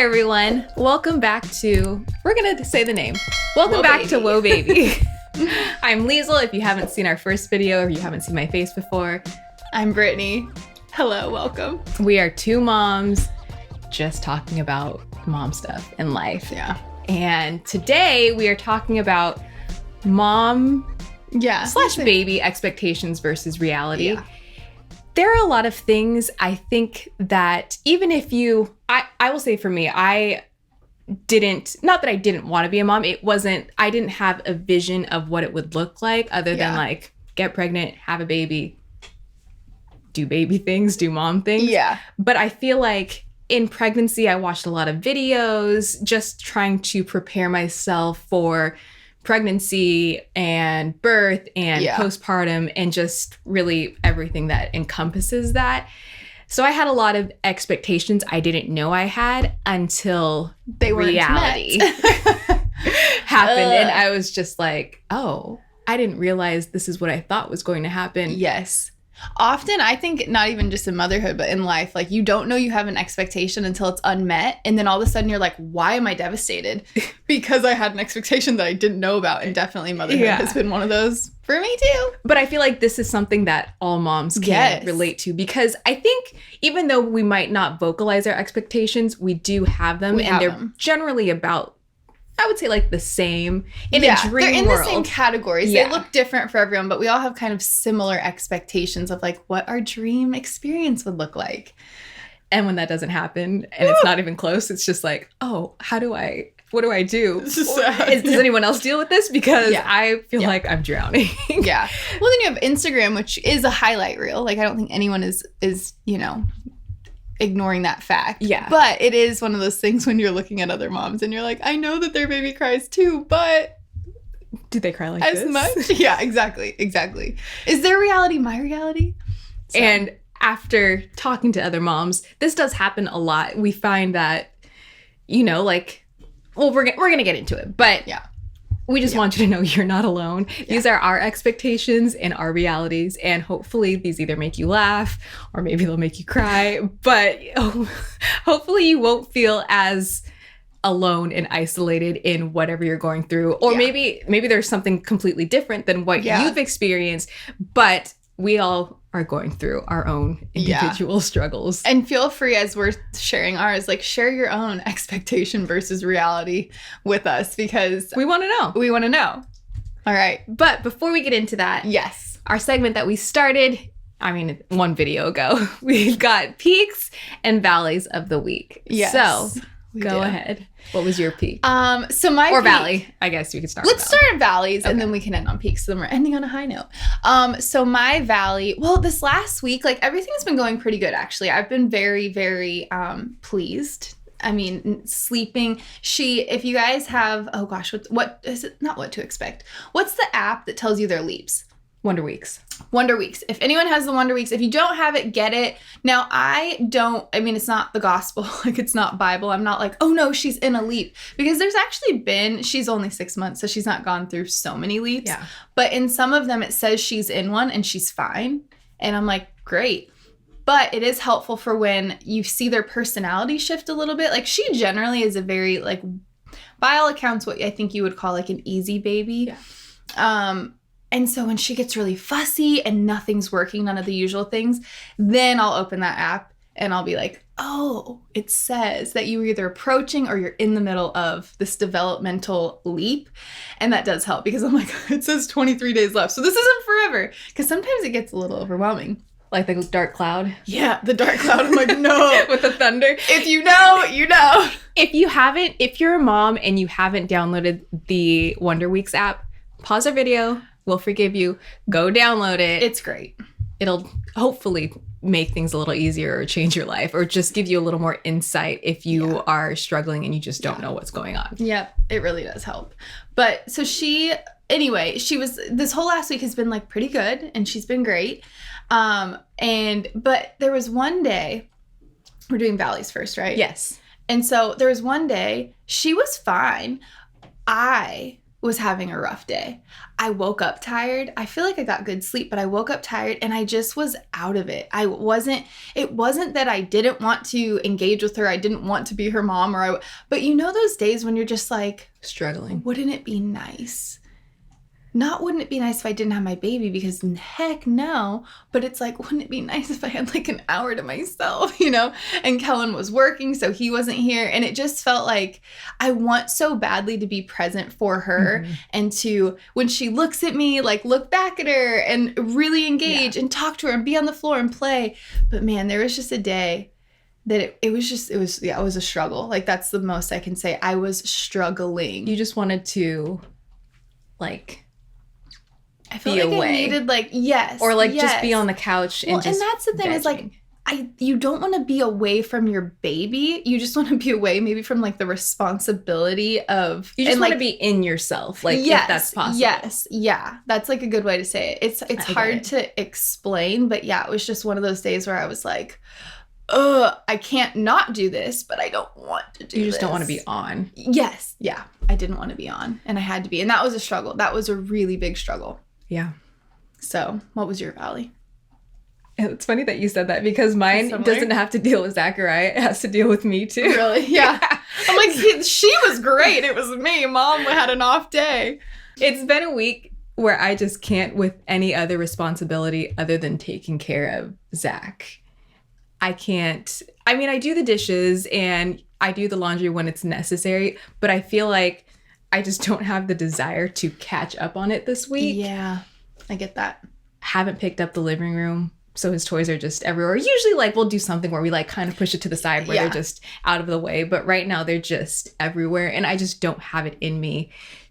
everyone. Welcome back to, we're going to say the name. Welcome back to Whoa Baby. I'm Liesl. If you haven't seen our first video or you haven't seen my face before. I'm Brittany. Hello, welcome. We are two moms just talking about mom stuff in life. Yeah. And today we are talking about mom / baby expectations versus reality. Yeah. There are a lot of things I think that even if you, I will say for me, I didn't, not that I didn't want to be a mom. It wasn't, I didn't have a vision of what it would look like other than like get pregnant, have a baby, do baby things, do mom things. Yeah. But I feel like in pregnancy, I watched a lot of videos just trying to prepare myself for pregnancy and birth and postpartum and just really everything that encompasses that. So I had a lot of expectations I didn't know I had until reality happened. And I was just like, oh, I didn't realize this is what I thought was going to happen. Yes. Often, I think not even just in motherhood, but in life, like you don't know you have an expectation until it's unmet. And then all of a sudden you're like, why am I devastated? Because I had an expectation that I didn't know about. And definitely motherhood has been one of those for me too. But I feel like this is something that all moms can relate to, because I think even though we might not vocalize our expectations, we do have them. They're generally about, I would say, like the same in a dream world. They're in the same categories. They look different for everyone, but we all have kind of similar expectations of like what our dream experience would look like. And when that doesn't happen and it's not even close, it's just like, oh, what do I do? Does anyone else deal with this? Because I feel like I'm drowning. Well, then you have Instagram, which is a highlight reel. Like I don't think anyone is, you know, ignoring that fact. Yeah. But it is one of those things when you're looking at other moms and you're like, I know that their baby cries too, but do they cry like this? As much? Yeah, exactly. Is their reality my reality? So. And after talking to other moms, this does happen a lot. We find that, you know, like, well, we're going to get into it, but we just want you to know you're not alone. These are our expectations and our realities. And hopefully these either make you laugh or maybe they'll make you cry. But hopefully you won't feel as alone and isolated in whatever you're going through. Or maybe there's something completely different than what you've experienced. But we all are going through our own individual struggles. And feel free, as we're sharing ours, like share your own expectation versus reality with us, because we want to know. We want to know. All right. But before we get into that, our segment that we started, one video ago, we've got peaks and valleys of the week. Yes. So go ahead. What was your peak? So my or peak, valley. I guess you could start. Let's start at valleys, and then we can end on peaks. So then we're ending on a high note. So my valley. Well, this last week, like everything's been going pretty good. Actually, I've been very, very pleased. I mean, sleeping. If you guys have, oh gosh, what is it? Not What to Expect. What's the app that tells you their leaps? Wonder Weeks. If anyone has the Wonder Weeks, if you don't have it, get it. Now, it's not the gospel. Like, it's not Bible. I'm not like, oh no, she's in a leap. Because there's actually she's only 6 months, so she's not gone through so many leaps. Yeah. But in some of them, it says she's in one and she's fine. And I'm like, great. But it is helpful for when you see their personality shift a little bit. Like, she generally is a very, like, by all accounts, what I think you would call like an easy baby. Yeah. And so when she gets really fussy and nothing's working, none of the usual things, then I'll open that app and I'll be like, oh, it says that you're either approaching or you're in the middle of this developmental leap. And that does help, because I'm like, it says 23 days left. So this isn't forever. Because sometimes it gets a little overwhelming. Like the dark cloud? Yeah, the dark cloud. I'm like, no. With the thunder. If you know, you know. If you're a mom and you haven't downloaded the Wonder Weeks app, pause our video. We'll forgive you. Go download it. It's great. It'll hopefully make things a little easier or change your life, or just give you a little more insight if you are struggling and you just don't know what's going on. Yeah, it really does help. But so this whole last week has been like pretty good, and she's been great. But there was one day, we're doing valleys first, right? Yes. And so there was one day she was fine. I was having a rough day. I woke up tired. I feel like I got good sleep, but I woke up tired and I just was out of it. It wasn't that I didn't want to engage with her. I didn't want to be her mom but you know those days when you're just like struggling. Wouldn't it be nice? Not wouldn't it be nice if I didn't have my baby, because heck no, but it's like, wouldn't it be nice if I had like an hour to myself, you know? And Kellen was working, so he wasn't here. And it just felt like I want so badly to be present for her and to, when she looks at me, like look back at her and really engage and talk to her and be on the floor and play. But man, there was just a day that it was a struggle. Like that's the most I can say. I was struggling. You just wanted to like... I feel like away. I needed or just be on the couch and just and that's the thing, is like you don't want to be away from your baby. You just want to be away maybe from like the responsibility of, you just want to be in yourself, like if that's possible. Yes, yeah, that's like a good way to say it. It's hard to explain, but yeah, it was just one of those days where I was like, I can't not do this, but I don't want to do this. You just don't want to be on. Yes, yeah, I didn't want to be on, and I had to be, and that was a struggle. That was a really big struggle. Yeah. So, what was your valley? It's funny that you said that, because mine doesn't have to deal with Zachariah. It has to deal with me too. Really? Yeah. I'm like, she was great. It was me. Mom had an off day. It's been a week where I just can't with any other responsibility other than taking care of Zach. I can't. I mean, I do the dishes and I do the laundry when it's necessary, but I feel like I just don't have the desire to catch up on it this week. Yeah, I get that. Haven't picked up the living room, so his toys are just everywhere. Usually, like, we'll do something where we, like, kind of push it to the side where they're just out of the way. But right now, they're just everywhere, and I just don't have it in me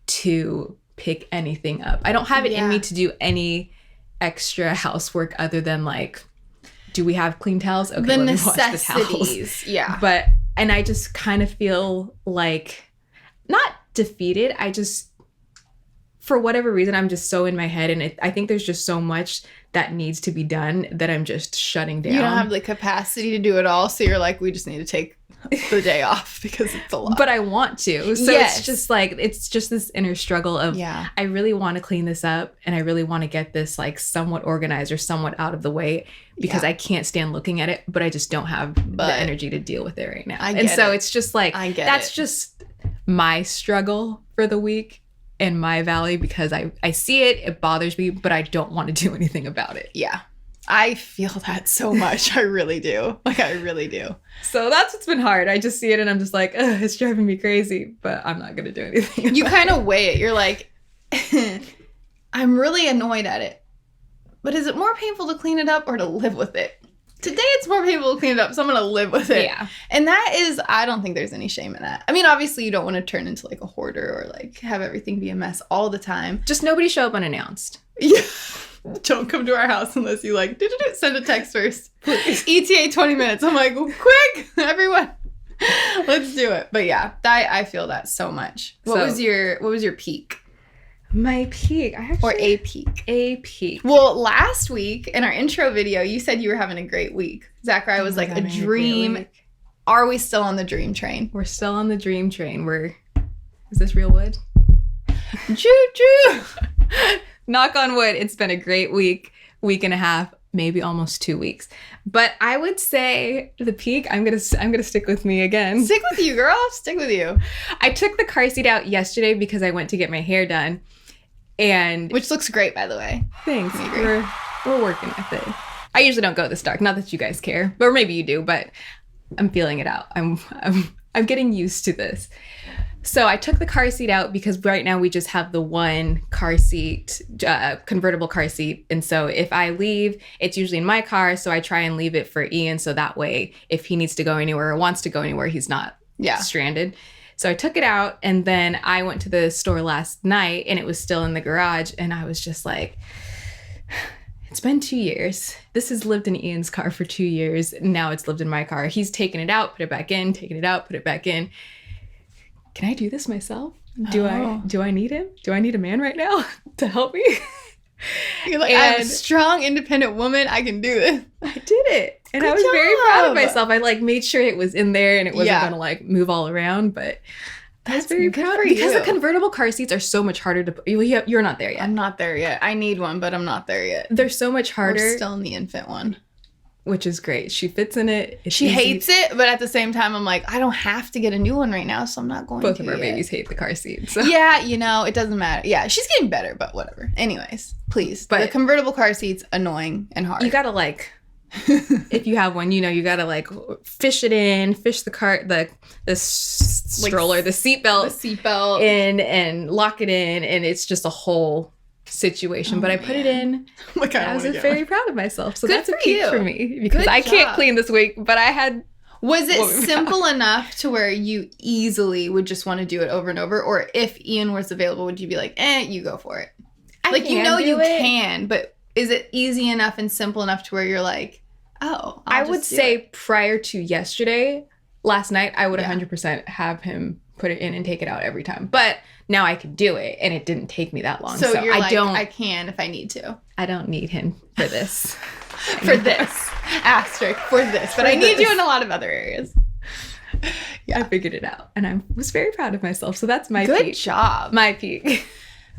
to pick anything up. I don't have it in me to do any extra housework other than, like, do we have clean towels? Okay, the let necessities. Me wash the towels. Yeah. And I just kind of feel like, not defeated. I just, for whatever reason, I'm just so in my head, and I think there's just so much that needs to be done that I'm just shutting down. You don't have the capacity to do it all, so you're like, we just need to take the day off because it's a lot. But I want to. So it's just like, it's just this inner struggle of, I really want to clean this up, and I really want to get this like somewhat organized or somewhat out of the way, because I can't stand looking at it, but I just don't have the energy to deal with it right now. It's just like, that's just my struggle for the week and my valley, because I see it, it bothers me, but I don't want to do anything about it. Yeah. I feel that so much. I really do. Like, I really do. So that's what's been hard. I just see it and I'm just like, it's driving me crazy, but I'm not going to do anything. You kind of weigh it. You're like, I'm really annoyed at it. But is it more painful to clean it up or to live with it? Today it's more painful to clean it up, so I'm going to live with it. Yeah. And that is, I don't think there's any shame in that. I mean, obviously you don't want to turn into like a hoarder or like have everything be a mess all the time. Just nobody show up unannounced. Yeah. Don't come to our house unless you like, send a text first. ETA 20 minutes. I'm like, quick, everyone, let's do it. But yeah, I feel that so much. What was your peak? My peak, a peak. A peak. Well, last week in our intro video, you said you were having a great week. Zachariah was like a dream. Are we still on the dream train? We're still on the dream train. Is this real wood? Choo-choo. Knock on wood. It's been a great week and a half, maybe almost 2 weeks. But I would say the peak, I'm gonna stick with me again. Stick with you, girl. Stick with you. I took the car seat out yesterday because I went to get my hair done. Which looks great, by the way. Thanks. We're working with it. I usually don't go this dark. Not that you guys care, or maybe you do, but I'm feeling it out. I'm getting used to this. So I took the car seat out because right now we just have the one car seat, convertible car seat. And so if I leave, it's usually in my car. So I try and leave it for Ian. So that way, if he needs to go anywhere or wants to go anywhere, he's not stranded. So I took it out, and then I went to the store last night and it was still in the garage. And I was just like, it's been 2 years. This has lived in Ian's car for 2 years. Now it's lived in my car. He's taken it out, put it back in, taken it out, put it back in. Can I do this myself? Do I need him? Do I need a man right now to help me? You're like, I'm a strong, independent woman. I can do this. I did it. And I was very proud of myself. I like made sure it was in there and it wasn't going to like move all around. But That's very good proud for because you. the convertible car seats are so much harder to. You're not there yet. I'm not there yet. I need one, but I'm not there yet. They're so much harder. We're still in the infant one. Which is great. She fits in it. She hates it, but at the same time, I'm like, I don't have to get a new one right now, so I'm not going to. Both of our babies hate the car seat. So. Yeah, it doesn't matter. Yeah, she's getting better, but whatever. Anyways, please. But the convertible car seat's annoying and hard. You gotta if you have one, you gotta fish it in, fish the cart, the stroller, the seatbelt in and lock it in, and it's just a whole situation. But I put it in. I was very proud of myself. So that's a peak for me because I can't clean this week, but I had. Was it simple enough to where you easily would just want to do it over and over? Or if Ian was available, would you be like, you go for it? You can, but is it easy enough and simple enough to where you're like, I would say prior to yesterday, last night, I would 100% have him put it in and take it out every time. But now I could do it, and it didn't take me that long. So you're I can if I need to. I don't need him for this. For this. Asterisk. For this. But I need you in a lot of other areas. Yeah. I figured it out, and I was very proud of myself. So that's my peak. Good job. My peak.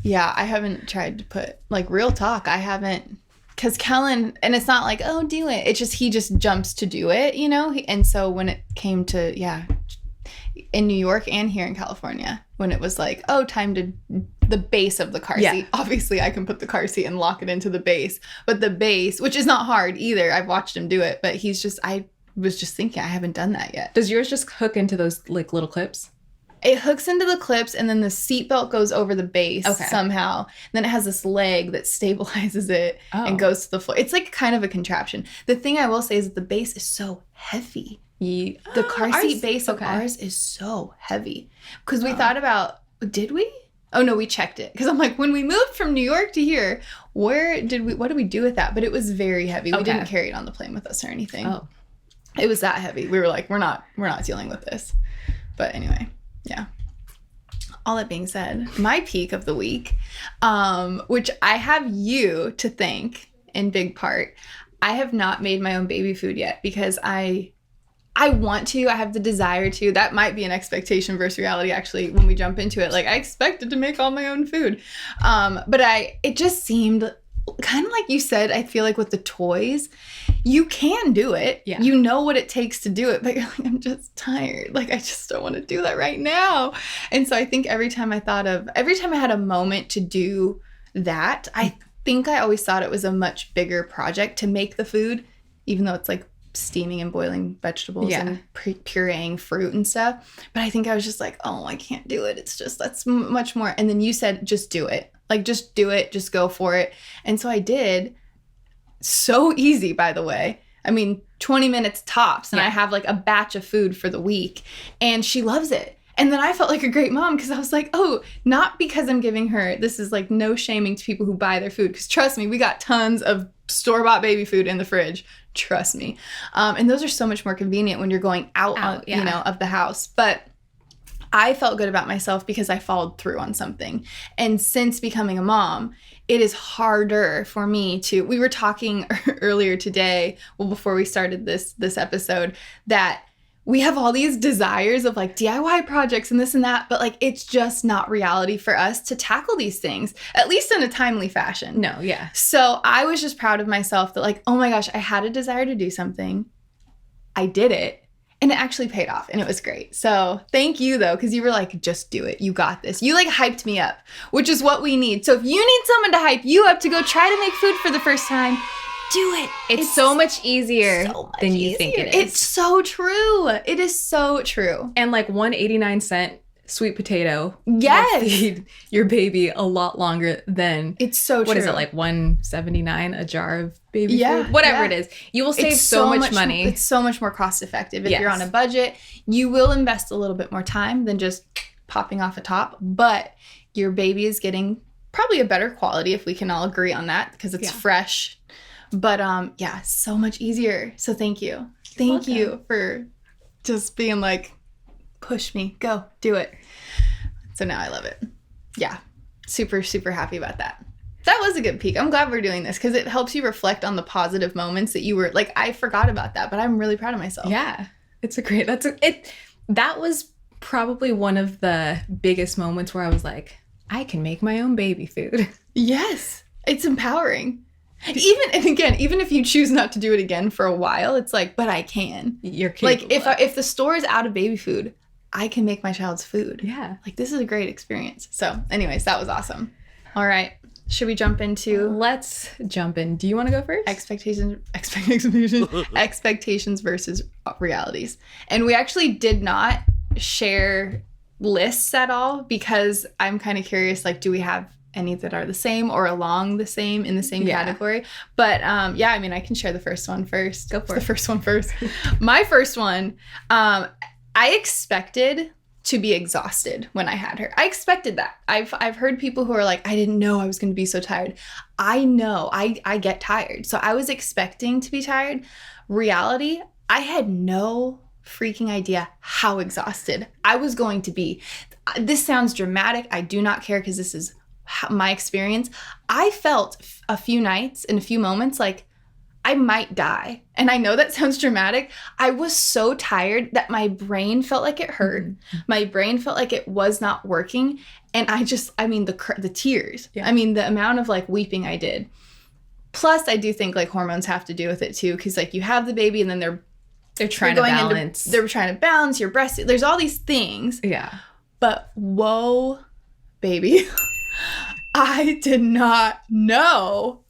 Yeah, I haven't tried to put, real talk, I haven't. Because Kellen, and it's not like, do it. It's just, he just jumps to do it, And so when it came to, in New York and here in California, when it was like, time to the base of the car seat. Obviously, I can put the car seat and lock it into the base. But the base, which is not hard either. I've watched him do it. But I was just thinking, I haven't done that yet. Does yours just hook into those, little clips? It hooks into the clips, and then the seatbelt goes over the base somehow. Then it has this leg that stabilizes it and goes to the floor. It's kind of a contraption. The thing I will say is that the base is so heavy. The car seat base of ours is so heavy. Because we thought about, did we? Oh, no, we checked it. Because I'm like, when we moved from New York to here, what did we do with that? But it was very heavy. We didn't carry it on the plane with us or anything. Oh. It was that heavy. We were like, we're not dealing with this. But anyway. Yeah. All that being said, my peak of the week, which I have you to thank in big part, I have not made my own baby food yet because I want to. I have the desire to. That might be an expectation versus reality, actually, when we jump into it. I expected to make all my own food. But it just seemed kind of like you said, I feel like with the toys, you can do it. Yeah. You know what it takes to do it, but you're like, I'm just tired. I just don't want to do that right now. And so I think every time I had a moment to do that, I think I always thought it was a much bigger project to make the food, even though it's steaming and boiling vegetables and pureeing fruit and stuff. But I think I was just like, I can't do it. It's just, that's much more. And then you said, just do it. Just do it. Just go for it. And so I did. So easy, by the way. 20 minutes tops. And I have a batch of food for the week. And she loves it. And then I felt like a great mom because I was like, not because I'm giving her, this is no shaming to people who buy their food. Because trust me, we got tons of store-bought baby food in the fridge. Trust me. And those are so much more convenient when you're going out of the house. But I felt good about myself because I followed through on something. And since becoming a mom, it is harder for me to, we were talking earlier today, before we started this episode, that we have all these desires of DIY projects and this and that, but it's just not reality for us to tackle these things, at least in a timely fashion. No, yeah. So I was just proud of myself that oh my gosh, I had a desire to do something. I did it. And it actually paid off, and it was great. So thank you, though, because you were just do it. You got this. You, hyped me up, which is what we need. So if you need someone to hype you up to go try to make food for the first time, do it. It's so much easier than you think it is. It's so true. It is so true. And 1.89 sweet potato will feed your baby a lot longer than it's so true. What is it, $1.79 a jar of baby food? Whatever it is. You will save so much money. It's so much more cost effective. If you're on a budget, you will invest a little bit more time than just popping off a top, but your baby is getting probably a better quality, if we can all agree on that, because it's fresh. But so much easier. So thank you. Thank you for just being push me, go, do it. So now I love it. Yeah. Super, super happy about that. That was a good peak. I'm glad we're doing this because it helps you reflect on the positive moments that you were I forgot about that, but I'm really proud of myself. Yeah. It's a great, that was probably one of the biggest moments where I was like, I can make my own baby food. Yes. It's empowering. Even if you choose not to do it again for a while, it's like, but I can. You're capable. Like if the store is out of baby food, I can make my child's food. Yeah. Like, this is a great experience. So anyways, that was awesome. All right. Should we jump into... Let's jump in. Do you want to go first? Expectations versus realities. And we actually did not share lists at all because I'm kind of curious, like, do we have any that are the same or along the same in the same category? But I can share the first one first. Go for it. The first one first. My first one, I expected to be exhausted when I had her. I expected that. I've heard people who are like, I didn't know I was going to be so tired. I know I get tired. So I was expecting to be tired. Reality, I had no freaking idea how exhausted I was going to be. This sounds dramatic. I do not care because this is my experience. I felt a few nights and a few moments like I might die. And I know that sounds dramatic. I was so tired that my brain felt like it hurt. Mm-hmm. My brain felt like it was not working. And the tears. Yeah. The amount of like weeping I did. Plus, I do think like hormones have to do with it too. Because like you have the baby and then they're trying to balance. They're trying to balance your breast. There's all these things. Yeah. But whoa, baby. I did not know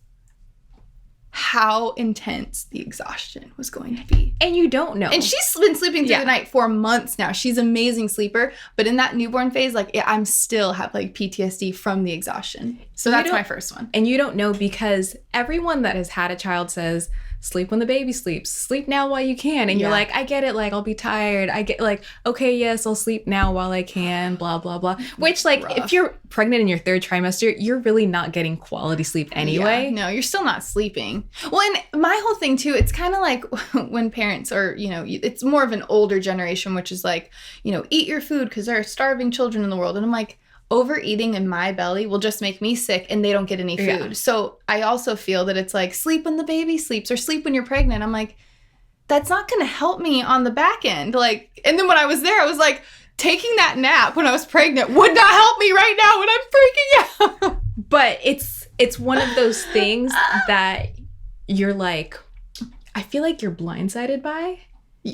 how intense the exhaustion was going to be. And you don't know. And she's been sleeping through the night for months now. She's an amazing sleeper. But in that newborn phase, like, I'm still have like PTSD from the exhaustion. So that's my first one. And you don't know because everyone that has had a child says, sleep when the baby sleeps. Sleep now while you can. And you're like, I get it. Like, I'll be tired. I get like, okay, yes, I'll sleep now while I can, blah, blah, blah. Which like, if you're pregnant in your third trimester, you're really not getting quality sleep anyway. Yeah, no, you're still not sleeping. Well, and my whole thing too, it's kind of like when parents are, it's more of an older generation, which is like, eat your food because there are starving children in the world. And I'm like, overeating in my belly will just make me sick and they don't get any food. Yeah. So I also feel that it's like sleep when the baby sleeps or sleep when you're pregnant. I'm like, that's not going to help me on the back end. Like, and then when I was there, I was like, taking that nap when I was pregnant would not help me right now when I'm freaking out. But it's one of those things that you're like, I feel like you're blindsided by.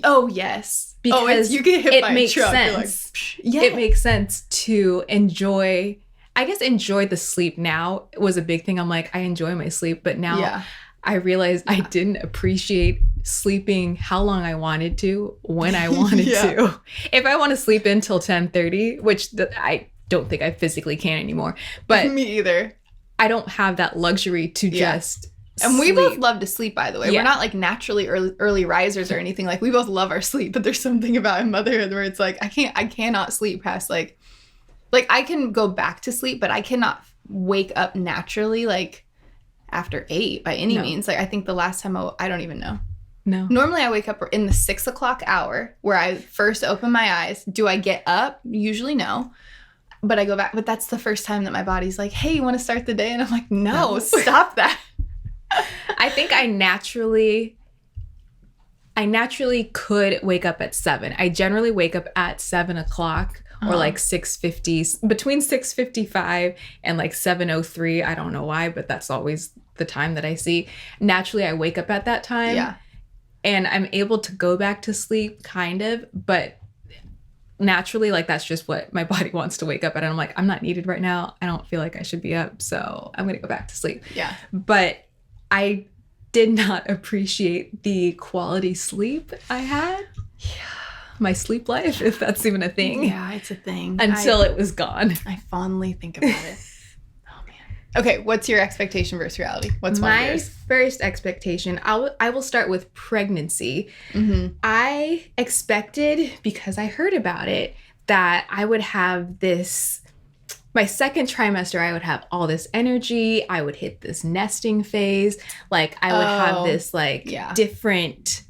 Oh, yes. Because you get hit by a truck. Sense. It makes sense to enjoy the sleep now was a big thing. I'm like, I enjoy my sleep, but now I realize I didn't appreciate sleeping how long I wanted to, when I wanted to. If I want to sleep until 10:30, which I don't think I physically can anymore, but me either. I don't have that luxury to just And we both love to sleep, by the way. We're not like naturally early risers or anything. Like, we both love our sleep, but there's something about in motherhood where it's like, I cannot sleep past like I can go back to sleep, but I cannot wake up naturally like after 8 by any means. Like, I think the last time I don't even know. No. Normally I wake up in the 6 o'clock hour where I first open my eyes. Do I get up? Usually no. But I go back. But that's the first time that my body's like, hey, you want to start the day? And I'm like, no. Stop that. I think I naturally could wake up at 7. I generally wake up at 7 o'clock or like 6:50, between 6:55 and like 7:03. I don't know why, but that's always the time that I see. Naturally, I wake up at that time. Yeah. And I'm able to go back to sleep kind of, but naturally, like, that's just what my body wants to wake up at. And I'm like, I'm not needed right now. I don't feel like I should be up. So I'm going to go back to sleep. Yeah. But I did not appreciate the quality sleep I had. Yeah. My sleep life, if that's even a thing. Yeah, it's a thing. Until it was gone. I fondly think about it. Oh, man. Okay, what's your expectation versus reality? What's my first expectation? I will start with pregnancy. Mm-hmm. I expected, because I heard about it, that I would have this... My second trimester, I would have all this energy. I would hit this nesting phase. Like, I would have this, like, different...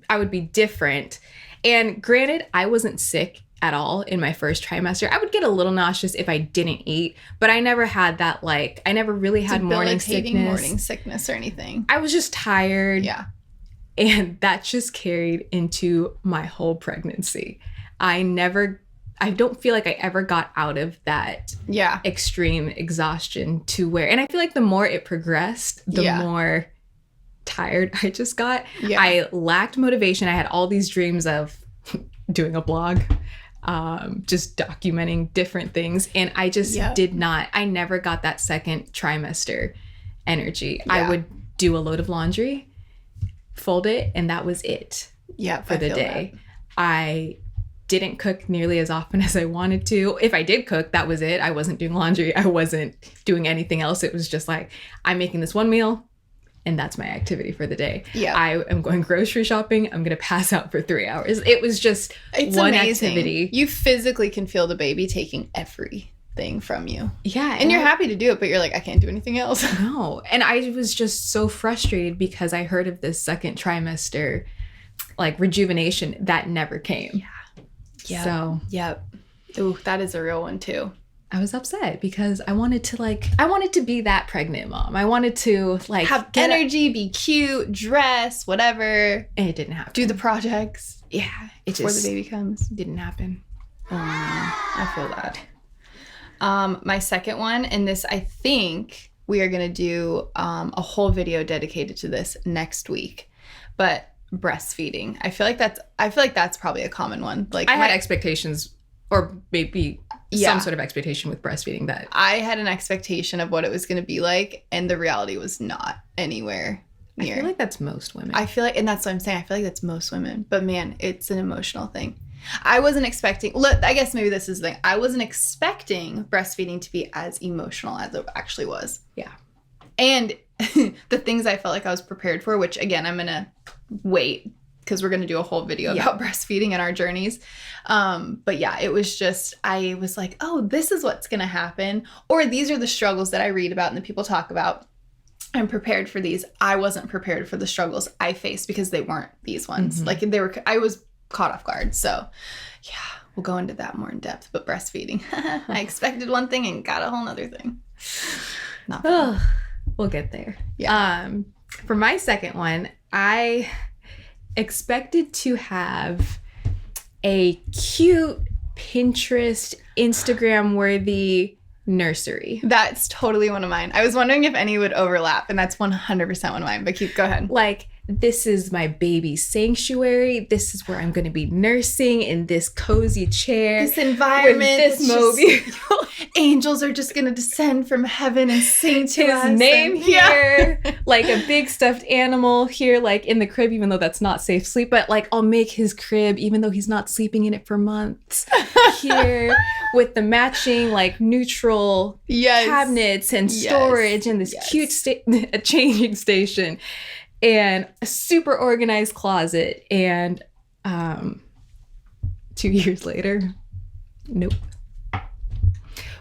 I would be different. And granted, I wasn't sick at all in my first trimester. I would get a little nauseous if I didn't eat, but I never had that, like... I never really had morning sickness or anything. I was just tired. Yeah. And that just carried into my whole pregnancy. I don't feel like I ever got out of that extreme exhaustion to where, and I feel like the more it progressed, the more tired I just got. I lacked motivation. I had all these dreams of doing a blog, just documenting different things. And I just I never got that second trimester energy. I would do a load of laundry, fold it, and that was it for the day. I didn't cook nearly as often as I wanted to. If I did cook, that was it. I wasn't doing laundry. I wasn't doing anything else. It was just like, I'm making this one meal and that's my activity for the day. I am going grocery shopping. I'm going to pass out for 3 hours. It was just one activity. You physically can feel the baby taking everything from you. Yeah. And you're happy to do it, but you're like, I can't do anything else. No. And I was just so frustrated because I heard of this second trimester, like, rejuvenation that never came. Ooh, that is a real one too. I was upset because I wanted to be that pregnant mom. I wanted to like have energy, be cute, dress, whatever. And it didn't happen. Do the projects. Yeah. It before the baby comes. Didn't happen. Oh man, I feel that. My second one, and this, I think we are going to do a whole video dedicated to this next week. But breastfeeding. I feel like that's probably a common one. Like, I had expectations, or maybe some sort of expectation with breastfeeding that I had an expectation of what it was going to be like, and the reality was not anywhere near. I feel like that's most women. And that's what I'm saying. I feel like that's most women. But man, it's an emotional thing. I wasn't expecting. Look, I guess maybe this is the thing. I wasn't expecting breastfeeding to be as emotional as it actually was. Yeah. And the things I felt like I was prepared for, which again, I'm going to wait because we're going to do a whole video about breastfeeding and our journeys. But yeah, it was just, I was like, oh, this is what's going to happen. Or these are the struggles that I read about and that people talk about. I'm prepared for these. I wasn't prepared for the struggles I faced because they weren't these ones. Mm-hmm. Like I was caught off guard. So yeah, we'll go into that more in depth. But breastfeeding, I expected one thing and got a whole nother thing. Not fun. We'll get there. Yeah. For my second one, I expected to have a cute Pinterest, Instagram-worthy nursery. That's totally one of mine. I was wondering if any would overlap, and that's 100% one of mine. But go ahead. Like, this is my baby sanctuary. This is where I'm going to be nursing in this cozy chair. This environment. With this mobile. Angels are just going to descend from heaven and sing to his us. name here. Like a big stuffed animal here, like in the crib, even though that's not safe sleep. But like, I'll make his crib, even though he's not sleeping in it for months. Here with the matching, like, neutral cabinets and storage and this cute changing station. And a super organized closet. And 2 years later, nope.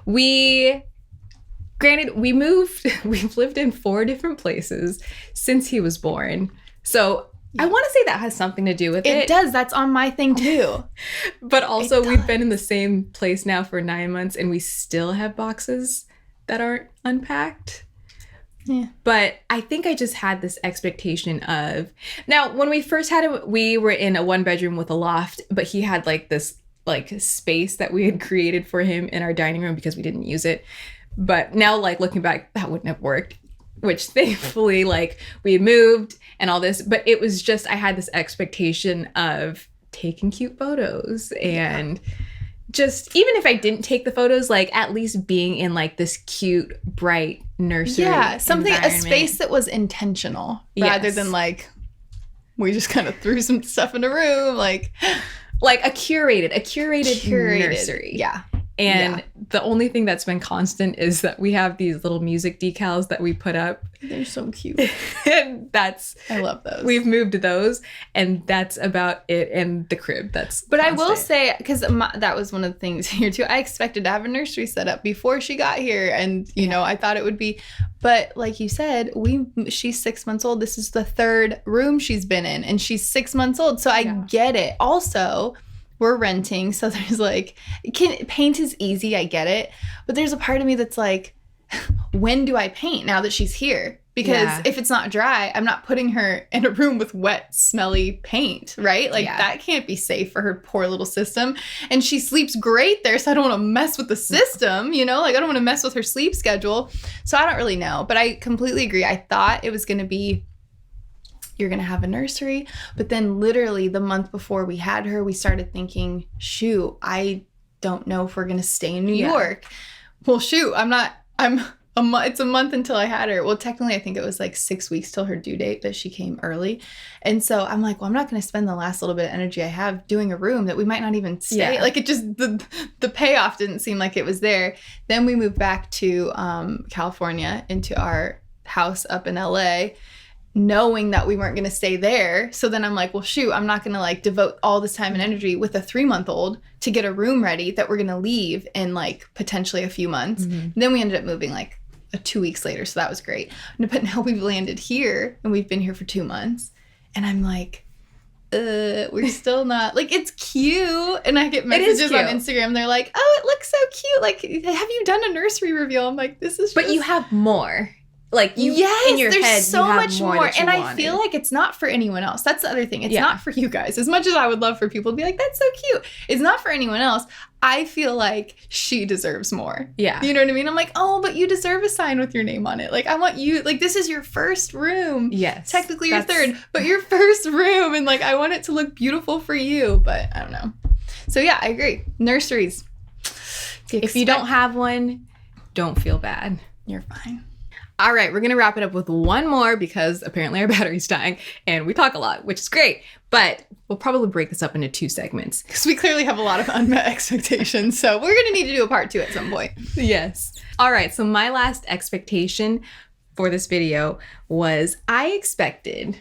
We've lived in 4 different places since he was born. So I want to say that has something to do with it. It does. That's on my thing too. But also we've been in the same place now for 9 months and we still have boxes that aren't unpacked. Yeah. But I think I just had this expectation of, now when we first had him, we were in a 1-bedroom with a loft, but he had like this like space that we had created for him in our dining room because we didn't use it. But now, like, looking back, that wouldn't have worked, which thankfully, like, we had moved and all this, but it was just, I had this expectation of taking cute photos and just, even if I didn't take the photos, like, at least being in like this cute, bright nursery. Yeah, a space that was intentional rather than like, we just kind of threw some stuff in a room, like a curated nursery. Yeah. And the only thing that's been constant is that we have these little music decals that we put up. They're so cute. And I love those. We've moved to those, and that's about it. And the crib, that's But constant. I will say, because that was one of the things here too, I expected to have a nursery set up before she got here. And, you know, I thought it would be, but like you said, she's 6 months old. This is the 3rd room she's been in, and she's 6 months old. So I get it. Also, we're renting, so there's like, paint is easy, I get it. But there's a part of me that's like, when do I paint now that she's here? because if it's not dry, I'm not putting her in a room with wet, smelly paint, right? Like that can't be safe for her poor little system. And she sleeps great there, so I don't want to mess with the system, you know? Like, I don't want to mess with her sleep schedule. So I don't really know, but I completely agree. I thought it was going to be, you're going to have a nursery. But then literally the month before we had her, we started thinking, shoot, I don't know if we're going to stay in New York. Well, shoot, it's a month until I had her. Well, technically, I think it was like 6 weeks till her due date, but she came early. And so I'm like, well, I'm not going to spend the last little bit of energy I have doing a room that we might not even stay. Like, it just, the payoff didn't seem like it was there. Then we moved back to California, into our house up in LA, knowing that we weren't going to stay there. So then I'm like, well, shoot, I'm not going to like devote all this time and energy with a 3-month-old to get a room ready that we're going to leave in like potentially a few months. Then we ended up moving like 2 weeks later. So that was great. But now we've landed here and we've been here for 2 months. And I'm like, we're still not, like, it's cute. And I get messages on Instagram. They're like, oh, it looks so cute. Like, have you done a nursery reveal? I'm like, this is just... But you have more. Like, you, in your there's head, so you have much more. And wanted. I feel like it's not for anyone else. That's the other thing. It's not for you guys. As much as I would love for people to be like, that's so cute, it's not for anyone else. I feel like she deserves more. Yeah. You know what I mean? I'm like, oh, but you deserve a sign with your name on it. Like, I want you, like, this is your first room. Yes. Technically your third, but your first room. And like, I want it to look beautiful for you. But I don't know. So yeah, I agree. Nurseries. If you don't have one, don't feel bad. You're fine. All right, we're going to wrap it up with one more because apparently our battery's dying and we talk a lot, which is great. But we'll probably break this up into 2 segments. Because we clearly have a lot of unmet expectations. So we're going to need to do a part 2 at some point. Yes. All right, so my last expectation for this video was I expected...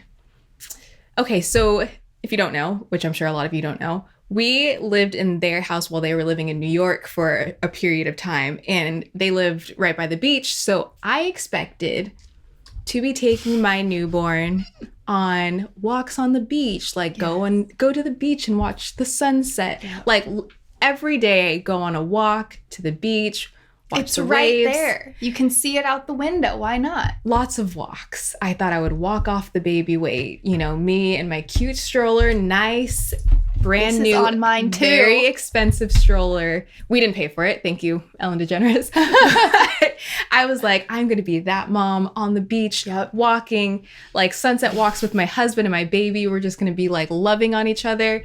Okay, so if you don't know, which I'm sure a lot of you don't know, we lived in their house while they were living in New York for a period of time, and they lived right by the beach. So I expected to be taking my newborn on walks on the beach, like go to the beach and watch the sunset. Yeah. Like every day, go on a walk to the beach, watch the waves. Right there. You can see it out the window. Why not? Lots of walks. I thought I would walk off the baby weight. You know, me and my cute stroller, nice, brand new, on mine too. Very expensive stroller. We didn't pay for it. Thank you, Ellen DeGeneres. I was like, I'm going to be that mom on the beach, walking, like sunset walks with my husband and my baby. We're just going to be like loving on each other.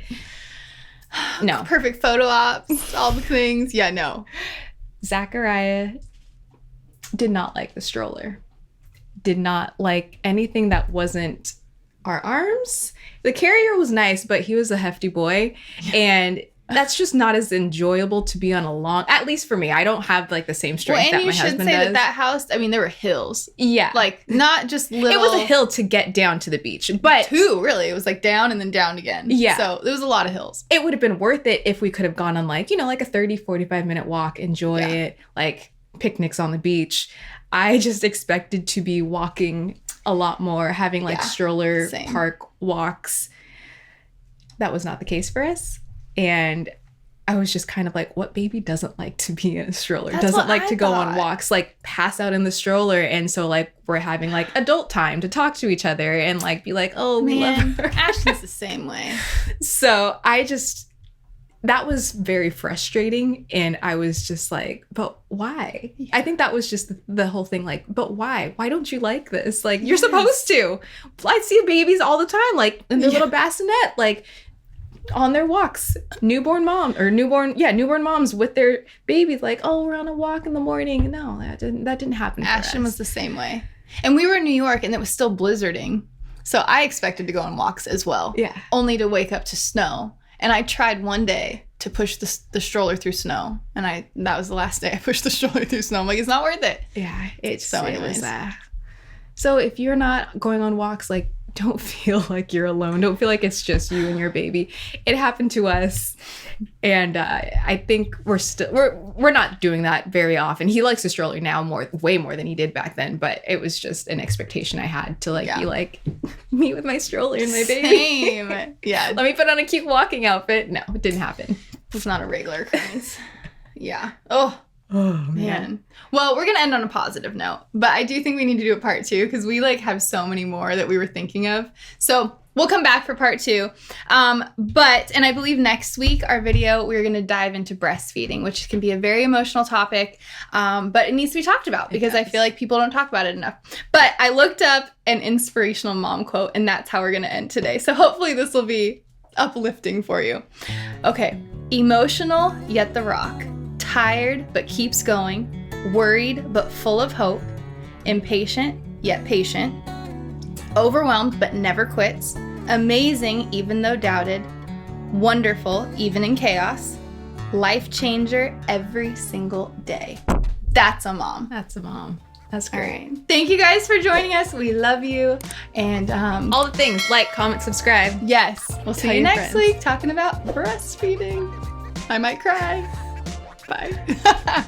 No. Perfect photo ops, all the things. Yeah, no. Zachariah did not like the stroller. Did not like anything that wasn't our arms. The carrier was nice, but he was a hefty boy. And that's just not as enjoyable to be on a long, at least for me. I don't have like the same strength that my husband does. And you should say that house, I mean, there were hills. Yeah. Like not just little. It was a hill to get down to the beach, but 2 really. It was like down and then down again. Yeah. So there was a lot of hills. It would have been worth it if we could have gone on like, you know, like a 30, 45 minute walk, enjoy it, like picnics on the beach. I just expected to be walking a lot more, having like stroller park walks. That was not the case for us. And I was just kind of like, what baby doesn't like to be in a stroller? Doesn't like to go on walks, like pass out in the stroller. And so like we're having like adult time to talk to each other and like be like, oh, we love her. Ashley's the same way. So that was very frustrating. And I was just like, but why? Yeah. I think that was just the whole thing. Like, but why? Why don't you like this? Like, you're supposed to. I see babies all the time, like in their little bassinet, like on their walks. Newborn moms with their babies, like, oh, we're on a walk in the morning. No, that didn't happen for Ashton us. was the same way. And we were in New York and it was still blizzarding. So I expected to go on walks as well. Yeah. Only to wake up to snow. And I tried one day to push the stroller through snow. And that was the last day I pushed the stroller through snow. I'm like, it's not worth it. Yeah. It was that. So if you're not going on walks, like, don't feel like you're alone. Don't feel like it's just you and your baby. It happened to us. And I think we're not doing that very often. He likes the stroller now way more than he did back then. But it was just an expectation I had to like be like, me with my stroller and my baby. Same. Yeah. Let me put on a cute walking outfit. No, it didn't happen. It's not a regular occurrence. Yeah. Oh, Oh, Man. Well, we're going to end on a positive note, but I do think we need to do a part 2 because we like have so many more that we were thinking of. So we'll come back for part 2. And I believe next week, our video, we're going to dive into breastfeeding, which can be a very emotional topic, but it needs to be talked about because I feel like people don't talk about it enough. But I looked up an inspirational mom quote, and that's how we're going to end today. So hopefully this will be uplifting for you. Okay. Emotional, yet the rock. Tired, but keeps going. Worried, but full of hope. Impatient, yet patient. Overwhelmed, but never quits. Amazing, even though doubted. Wonderful, even in chaos. Life changer every single day. That's a mom. That's a mom. That's great. All right. Thank you guys for joining us. We love you. And all the things, like, comment, subscribe. Yes. We'll see you next friends. week talking about breastfeeding. I might cry. Bye.